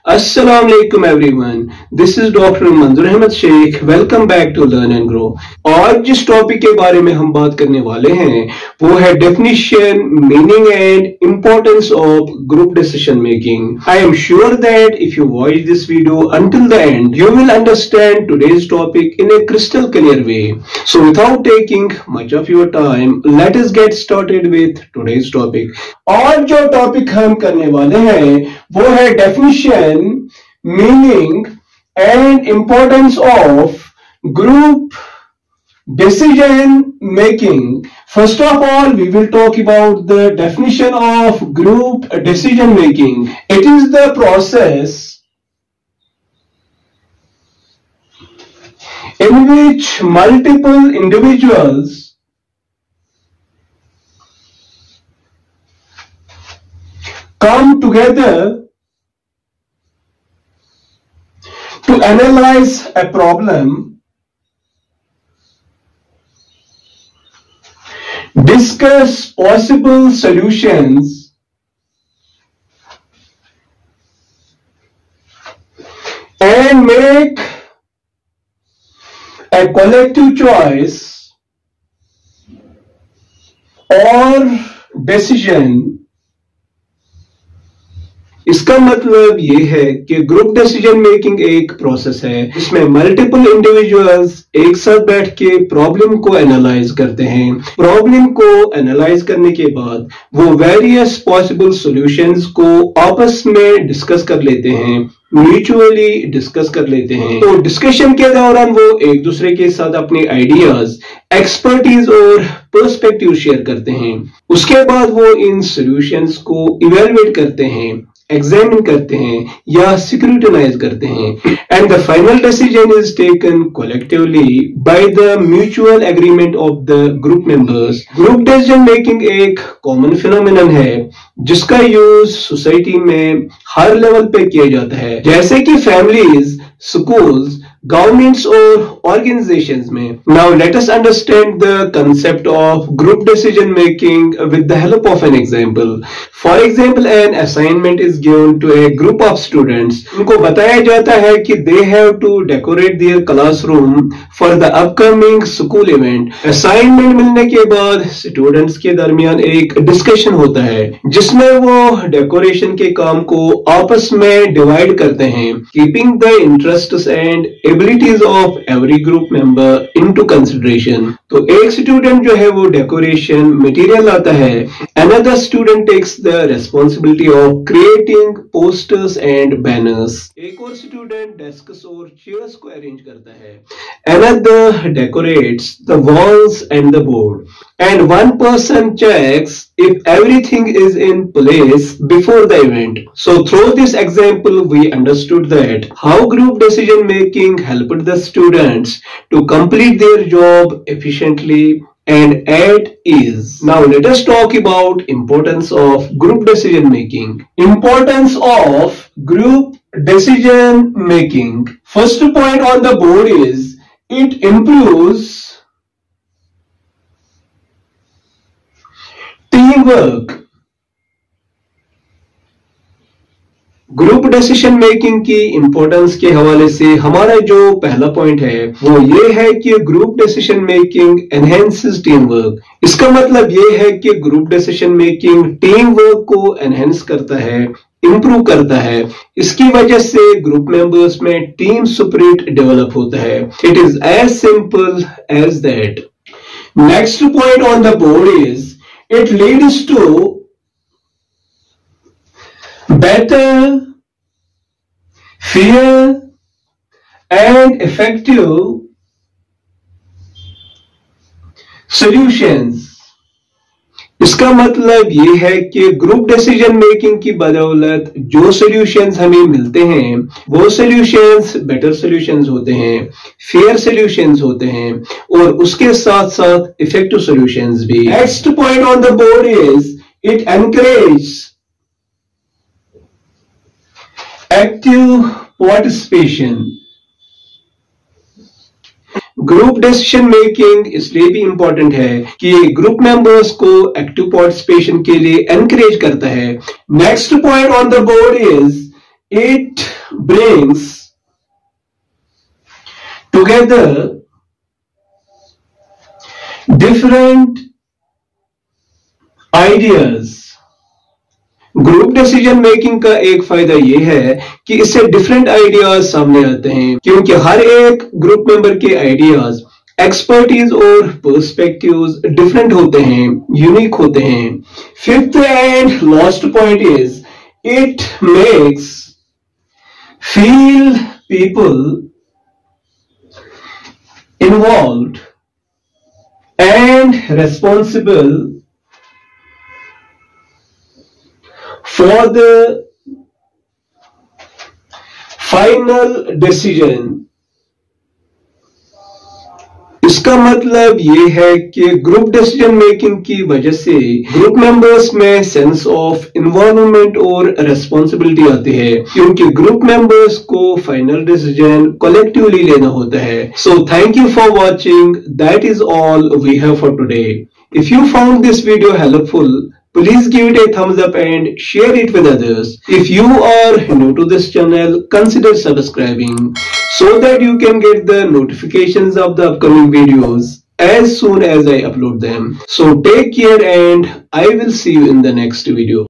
Assalamu alaikum everyone. This is Dr. Manzoor Ahmed Sheikh. Welcome back to Learn and Grow. आज जिस topic के बारे में हम बात करने वाले हैं वो है definition, meaning and importance of group decision making. I am sure that if you watch this video until the end, you will understand today's topic in a crystal clear way. So without taking much of your time, let us get started with today's topic. आज जो topic हम करने वाले हैं वो है definition, meaning and importance of group decision making. First of all, we will talk about the definition of group decision making. It is the process in which multiple individuals come together to analyze a problem, discuss possible solutions, and make a collective choice or decision. इसका मतलब ये है कि group decision making एक process है जिसमें multiple individuals एक साथ बैठ के प्रॉब्लम को एनालाइज करते हैं. प्रॉब्लम को एनालाइज करने के बाद वो वेरियस पॉसिबल सॉल्यूशंस को आपस में डिस्कस कर लेते हैं, म्यूचुअली डिस्कस कर लेते हैं. तो डिस्कशन के दौरान वो एक दूसरे के साथ अपने आइडियाज, एक्सपर्टीज और पर्सपेक्टिव शेयर करते हैं. उसके बाद वो इन सॉल्यूशंस को इवेलुएट करते हैं, एग्जामिन करते हैं या स्क्रूटिनाइज करते हैं. And the final decision is taken collectively by the mutual agreement of the group members. Group decision making एक कॉमन फिनोमेनन है जिसका यूज सोसाइटी में हर लेवल पे किया जाता है, जैसे कि फैमिलीज, स्कूल्स, गवर्नमेंट्स और ऑर्गेनाइजेशंस में. Now let us understand the concept of group decision making with the help of an example. For example, an assignment is given to a group of students. उनको बताया जाता है कि they have to decorate their classroom for the upcoming school event. Assignment मिलने के बाद students के दरमियान एक डिस्कशन होता है जिसमें वो डेकोरेशन के काम को आपस में डिवाइड करते हैं, keeping the interests and abilities of every group member into consideration. तो एक स्टूडेंट जो है वो डेकोरेशन मटेरियल लाता है, another student takes the responsibility of creating posters and banners. एक और स्टूडेंट डेस्क्स और चेयर्स को अरेंज करता है, another decorates the walls and the board, and one person checks if everything is in place before the event. So through this example we understood that how group decision making helped the students to complete their job efficiently and at ease. Now let us talk about importance of group decision making. Importance of group decision making. First point on the board is it improves team work. Group decision making की importance के हवाले से हमारा जो पहला point है वो ये है कि group decision making enhances team work. इसका मतलब ये है कि group decision making team work को एनहेंस करता है, इंप्रूव करता है. इसकी वजह से ग्रुप मेंबर्स में टीम स्पिरिट डेवलप होता है. It is as simple as that. Next point on the board is it leads to better, fair and effective solutions. इसका मतलब ये है कि ग्रुप डिसीजन मेकिंग की बदौलत जो सॉल्यूशंस हमें मिलते हैं वो सॉल्यूशंस बेटर सॉल्यूशंस होते हैं, फेयर सॉल्यूशंस होते हैं और उसके साथ साथ इफेक्टिव सॉल्यूशंस भी. Next point on the board is it encourage active participation. Group decision making इसलिए भी इंपॉर्टेंट है कि ग्रुप मेंबर्स को एक्टिव पार्टिसिपेशन के लिए एनकरेज करता है. Next point on the board is It brings together different ideas. Group decision making का एक फायदा यह है कि इससे डिफरेंट आइडियाज सामने आते हैं, क्योंकि हर एक ग्रुप मेंबर के आइडियाज, एक्सपर्टीज और पर्सपेक्टिव्स डिफरेंट होते हैं, यूनिक होते हैं। Fifth and last point is it makes feel people involved and responsible for the final decision. इसका मतलब ये है कि ग्रुप डिसीजन मेकिंग की वजह से ग्रुप मेंबर्स में सेंस ऑफ इन्वॉल्वमेंट और रेस्पॉन्सिबिलिटी आती है, क्योंकि ग्रुप मेंबर्स को फाइनल डिसीजन कलेक्टिवली लेना होता है। So thank you for watching. That is all we have for today. If you found this video helpful, please give it a thumbs up and share it with others. If you are new to this channel, consider subscribing so that you can get the notifications of the upcoming videos as soon as I upload them. So take care and I will see you in the next video.